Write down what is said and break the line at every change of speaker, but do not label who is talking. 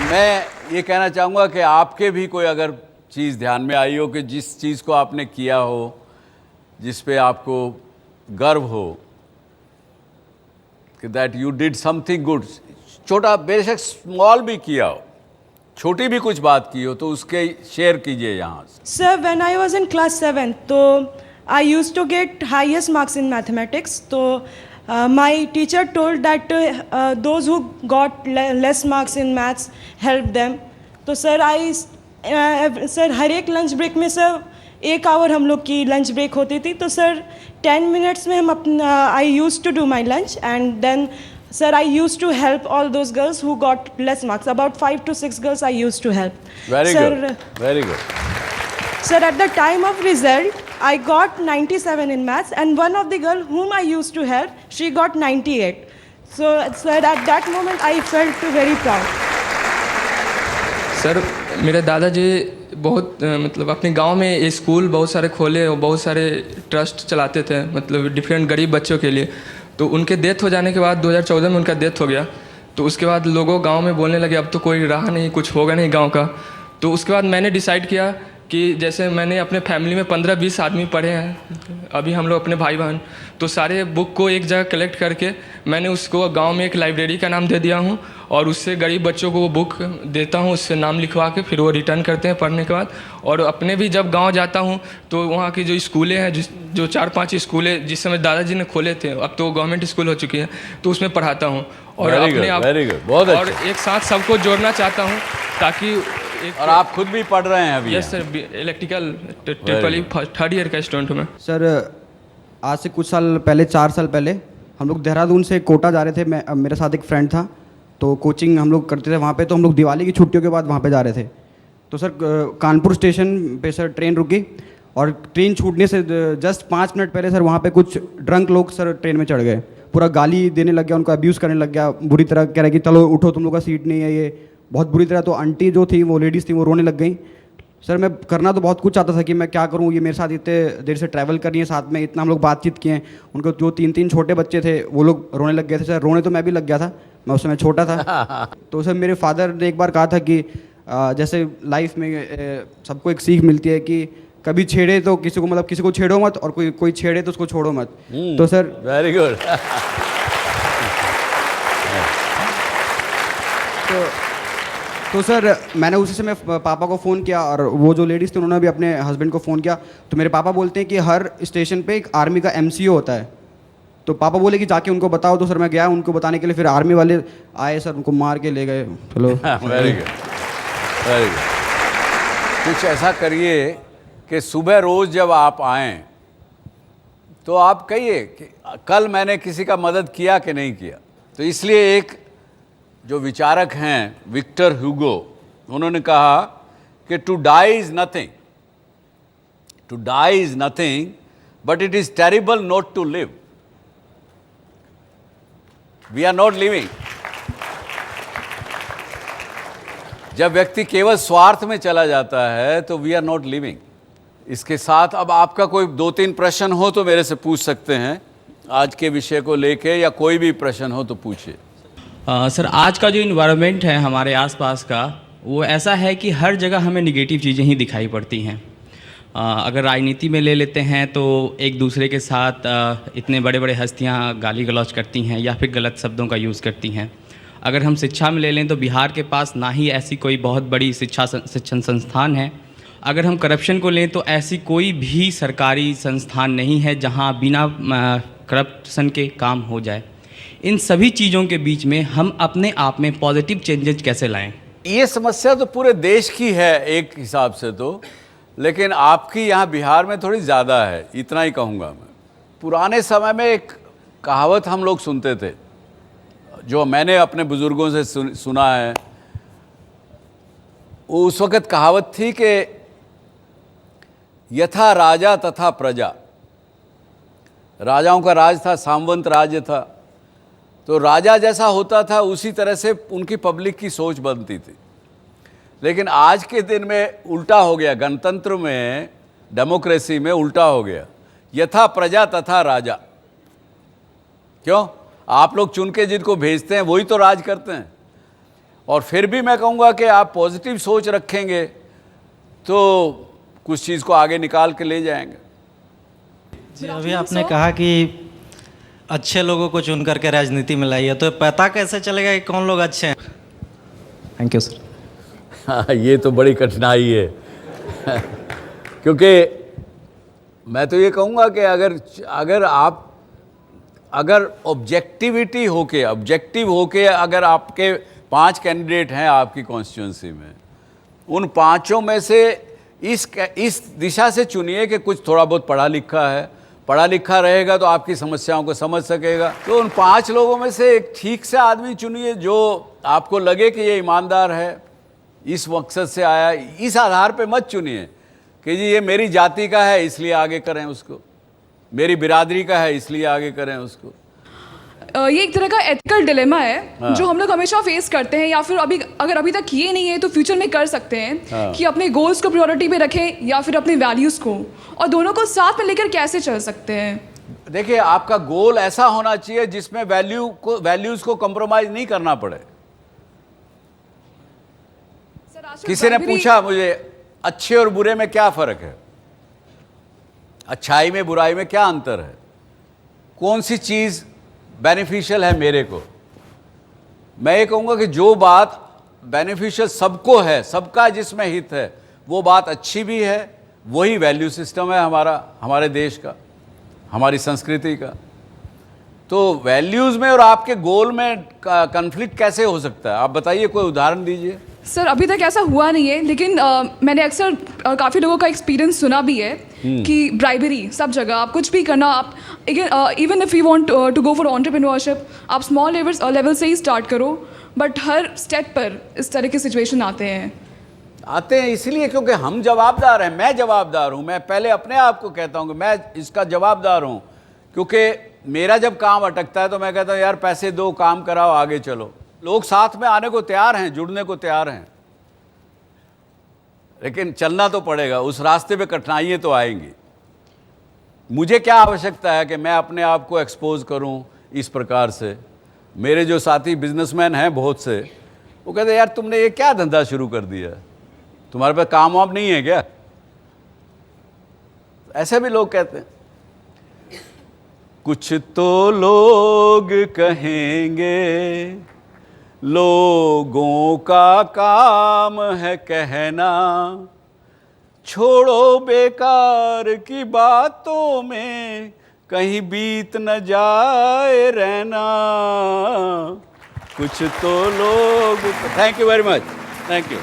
मैं ये कहना चाहूँगा कि आपके भी कोई अगर चीज़ ध्यान में आई हो कि जिस चीज़ को आपने किया हो, जिस पे आपको गर्व हो कि that you did something good, छोटा बेशक स्मॉल भी किया हो, छोटी भी कुछ बात की हो, तो उसके शेयर कीजिए यहाँ से।
Sir, when I was in class 7, तो I used to get highest marks in mathematics. तो my teacher told that those who got less marks in maths help them. तो सर हर एक लंच ब्रेक में sir 1 our हम लोग की lunch break होती थी. तो सर 10 मिनट्स में हम अपना I use to do my lunch and then sir I used to help all those girls who got less marks. About 5 to 6 girls I used to help.
Very
sir,
good. Very good.
Sir, at the time of result, I got 97 in maths, and one of the girl whom I used to help, she got 98. So, sir, at that moment, I felt very proud.
Sir मेरे दादाजी बहुत मतलब अपने गांव में school बहुत सारे खोले और बहुत सारे ट्रस्ट चलाते थे, मतलब डिफरेंट गरीब बच्चों के लिए. तो उनके डेथ हो जाने के बाद 2014 में उनका डेथ हो गया. तो उसके बाद लोगों गांव में बोलने लगे अब तो कोई रहा नहीं, कुछ होगा नहीं गांव का. तो उसके बाद मैंने डिसाइड किया कि जैसे मैंने अपने फैमिली में 15-20 आदमी पढ़े हैं, अभी हम लोग अपने भाई बहन, तो सारे बुक को एक जगह कलेक्ट करके मैंने उसको गांव में एक लाइब्रेरी का नाम दे दिया हूं और उससे गरीब बच्चों को वो बुक देता हूं, उससे नाम लिखवा के फिर वो रिटर्न करते हैं पढ़ने के बाद. और अपने भी जब गांव जाता हूं तो वहाँ की जो स्कूलें हैं, जो 4-5 स्कूलें जिस समय दादाजी ने खोले थे, अब तो गवर्नमेंट स्कूल हो चुकी हैं, तो उसमें पढ़ाता हूँ. और अपने आप और एक साथ सबको जोड़ना चाहता हूँ ताकि
और आप खुद भी पढ़ रहे हैं अभी?
Yes sir, electrical triple third year का स्टूडेंट हूँ मैं.
सर आज से कुछ साल पहले, 4 साल पहले हम लोग देहरादून से कोटा जा रहे थे. मेरे साथ एक फ्रेंड था, तो कोचिंग हम लोग करते थे वहाँ पे. तो हम लोग दिवाली की छुट्टियों के बाद वहाँ पे जा रहे थे. तो सर कानपुर स्टेशन पे सर ट्रेन रुकी और ट्रेन छूटने से जस्ट 5 मिनट पहले सर वहाँ पे कुछ ड्रंक लोग सर ट्रेन में चढ़ गए. पूरा गाली देने लग गया, उनको अब्यूज़ करने लग गया बुरी तरह. कह रहे कि चलो उठो, तुम लोग का सीट नहीं है, ये बहुत बुरी तरह. तो आंटी जो थी, वो लेडीज़ थी, वो रोने लग गई. सर मैं करना तो बहुत कुछ चाहता था कि मैं क्या करूं, ये मेरे साथ इतने देर से ट्रैवल कर रही है, साथ में इतना हम लोग बातचीत किए हैं. उनको जो 3-3 छोटे बच्चे थे वो लोग रोने लग गए थे. सर रोने तो मैं भी लग गया था, मैं उस समय छोटा था. तो सर मेरे फादर ने एक बार कहा था कि जैसे लाइफ में सबको एक सीख मिलती है कि कभी छेड़े तो किसी को, मतलब किसी को छेड़ो मत, और कोई छेड़े तो उसको छोड़ो मत. तो सर
वेरी गुड.
तो सर मैंने उसी समय पापा को फ़ोन किया और वो जो लेडीज़ थी उन्होंने भी अपने हस्बैंड को फ़ोन किया. तो मेरे पापा बोलते हैं कि हर स्टेशन पे एक आर्मी का MCO होता है. तो पापा बोले कि जाके उनको बताओ. तो सर मैं गया उनको बताने के लिए. फिर आर्मी वाले आए सर, उनको मार के ले गए. चलो
वेरी गुड, वेरी गुड. कुछ ऐसा करिए कि सुबह रोज़ जब आप आएँ तो आप कहिए कि कल मैंने किसी का मदद किया कि नहीं किया. तो इसलिए एक जो विचारक हैं विक्टर ह्यूगो, उन्होंने कहा कि to die is nothing, to die is nothing but it is terrible not to live. We are not living. जब व्यक्ति केवल स्वार्थ में चला जाता है तो वी आर नॉट लिविंग. इसके साथ अब आपका कोई 2-3 प्रश्न हो तो मेरे से पूछ सकते हैं आज के विषय को लेके, या कोई भी प्रश्न हो तो पूछिए.
सर आज का जो इन्वायरमेंट है हमारे आसपास का, वो ऐसा है कि हर जगह हमें निगेटिव चीज़ें ही दिखाई पड़ती हैं. अगर राजनीति में ले लेते हैं तो एक दूसरे के साथ इतने बड़े बड़े हस्तियां गाली गलौज करती हैं या फिर गलत शब्दों का यूज़ करती हैं. अगर हम शिक्षा में ले लें तो बिहार के पास ना ही ऐसी कोई बहुत बड़ी शिक्षण संस्थान है. अगर हम करप्शन को लें तो ऐसी कोई भी सरकारी संस्थान नहीं है जहाँ बिना करप्शन के काम हो जाए. इन सभी चीज़ों के बीच में हम अपने आप में पॉजिटिव चेंजेस कैसे लाएं?
ये समस्या तो पूरे देश की है एक हिसाब से तो, लेकिन आपकी यहाँ बिहार में थोड़ी ज़्यादा है, इतना ही कहूँगा मैं. पुराने समय में एक कहावत हम लोग सुनते थे, जो मैंने अपने बुज़ुर्गों से सुना है. उस वक़्त कहावत थी कि यथा राजा तथा प्रजा. राजाओं का राज था, सामंत राज्य था, तो राजा जैसा होता था उसी तरह से उनकी पब्लिक की सोच बनती थी. लेकिन आज के दिन में उल्टा हो गया, गणतंत्र में, डेमोक्रेसी में उल्टा हो गया. यथा प्रजा तथा राजा. क्यों? आप लोग चुन के जिनको भेजते हैं वही तो राज करते हैं. और फिर भी मैं कहूँगा कि आप पॉजिटिव सोच रखेंगे तो कुछ चीज़ को आगे निकाल के ले जाएंगे।
जी, अभी आपने कहा कि अच्छे लोगों को चुन करके राजनीति में लाइए, तो पता कैसे चलेगा कि कौन लोग अच्छे हैं? Thank you sir.
हाँ, ये तो बड़ी कठिनाई है क्योंकि मैं तो ये कहूँगा कि अगर ऑब्जेक्टिव होके अगर आपके 5 कैंडिडेट हैं आपकी कॉन्स्टिट्यूंसी में, उन 5 में से इस दिशा से चुनिए कि कुछ थोड़ा बहुत पढ़ा लिखा रहेगा तो आपकी समस्याओं को समझ सकेगा। तो उन 5 लोगों में से एक ठीक से आदमी चुनिए जो आपको लगे कि ये ईमानदार है, इस मकसद से आया। इस आधार पे मत चुनिए कि जी ये मेरी जाति का है इसलिए आगे करें उसको, मेरी बिरादरी का है इसलिए आगे करें उसको।
ये एक तरह का एथिकल डिलेमा है जो हम लोग हमेशा फेस करते हैं, या फिर अभी तक किए नहीं है तो फ्यूचर में कर सकते हैं कि अपने गोल्स को प्रायोरिटी पे रखें या फिर अपने वैल्यूज़ को, और दोनों को साथ में लेकर कैसे चल सकते हैं।
देखिए, आपका गोल ऐसा होना चाहिए जिसमें वैल्यूज को कॉम्प्रोमाइज नहीं करना पड़े। किसी ने पूछा मुझे अच्छे और बुरे में क्या फर्क है, अच्छाई में बुराई में क्या अंतर है, कौन सी चीज बेनिफिशियल है मेरे को। मैं ये कहूँगा कि जो बात बेनिफिशियल सबको है, सबका जिसमें हित है, वो बात अच्छी भी है, वही वैल्यू सिस्टम है हमारे देश का, हमारी संस्कृति का। तो वैल्यूज़ में और आपके गोल में कन्फ्लिक्ट कैसे हो सकता है, आप बताइए, कोई उदाहरण दीजिए।
सर, अभी तक ऐसा हुआ नहीं है, लेकिन मैंने अक्सर काफ़ी लोगों का एक्सपीरियंस सुना भी है कि ब्राइबरी सब जगह, आप कुछ भी करना, आप even if you want to go for entrepreneurship, आप स्मॉल लेवल से ही स्टार्ट करो, बट हर स्टेप पर इस तरह के सिचुएशन आते हैं
इसलिए क्योंकि हम जवाबदार हैं। मैं जवाबदार हूं, मैं पहले अपने आप को कहता हूं कि मैं इसका जवाबदार हूं, क्योंकि मेरा जब काम अटकता है तो मैं कहता हूं यार पैसे दो, काम कराओ, आगे चलो। लोग साथ में आने को तैयार हैं, जुड़ने को तैयार हैं, लेकिन चलना तो पड़ेगा, उस रास्ते पे कठिनाइयाँ तो आएंगी। मुझे क्या आवश्यकता है कि मैं अपने आप को एक्सपोज करूं इस प्रकार से। मेरे जो साथी बिजनेसमैन हैं बहुत से, वो कहते हैं यार तुमने ये क्या धंधा शुरू कर दिया, तुम्हारे पास काम वाम नहीं है क्या? ऐसे भी लोग कहते हैं। कुछ तो लोग कहेंगे, लोगों का काम है कहना, छोड़ो बेकार की बातों में कहीं बीत न जाए रहना। कुछ तो लोग। Thank you very much, thank you.